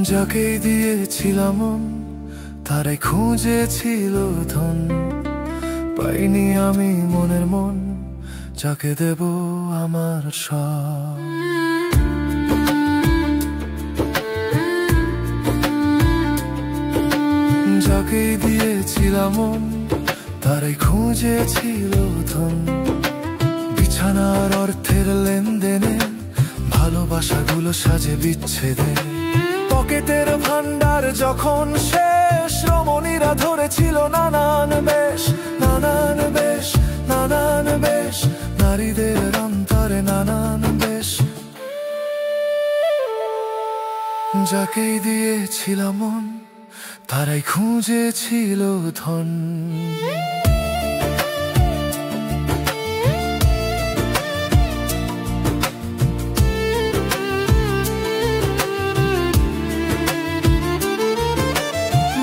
যাকেই দিয়েছিলাম মন তারাই খুঁজেছিল ধন। পাইনি আমি মনের মন, যাকে দেব আমার সব। যাকেই দিয়েছিলাম মন তারাই খুঁজেছিল ধন। বিছানার অর্থের লেনদেনে ভালোবাসাগুলো সাজে বিচ্ছেদে। পকেটের ভান্ডার যখন শেষ, রমণীরা ধরেছিল নানান বেশ, নানান বেশ, নানান বেশ, নারীদের অন্তরে নানান বেশ। যাকেই দিয়েছিলাম মন তারাই খুঁজেছিল ধন।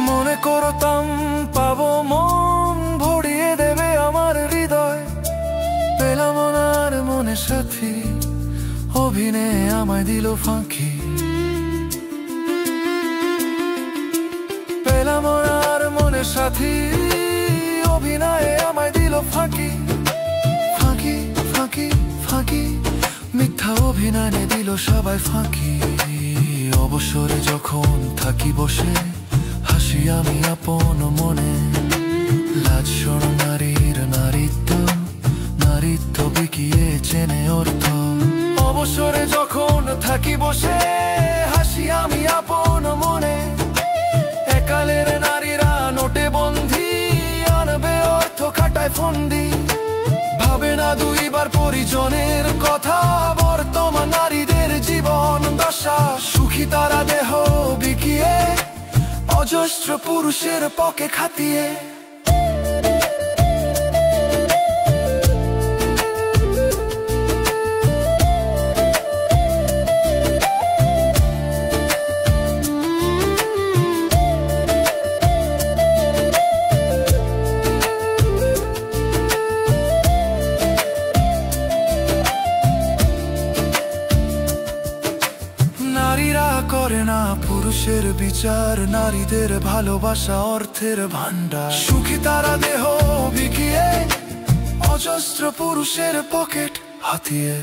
মনে করতাম পাবো মন ভরিয়ে দেবে আমার হৃদয়, পেলাম ওনার মনে সাথী, অভিনয়ে আমায় দিল ফাঁকি। পেলাম ওনার মনে সাথী, অভিনয়ে আমায় দিল ফাঁকি। ফাঁকি ফাঁকি ফাঁকি, মিথ্যা অভিনয়ে দিল সবাই ফাঁকি। অবসরে যখন থাকি বসে, হাসি আমি আপন মনে। লাজ শরম নারীর নারীত্ব, নারীত্ব বিকিয়ে চেনে অর্থ। অবসরে যখন থাকি বসে, হাসি আমি আপন মনে। একালের নারীরা নোটে বন্দী, আনবে অর্থ খাটায় ফন্দি। ভাবে না দুইবার পরিজনের কথা, বর্তমান নারীদের জীবন দশা। সুখী তারা দেহ বিকিয়ে, অজস্র পুরুষের পকে খাটিয়ে। নারীরা করে না পুরুষের বিচার, নারীদের ভালোবাসা অর্থের ভান্ডার। সুখী তারা দেহ বিকিয়ে, অজস্র পুরুষের পকেট হাতিয়ে।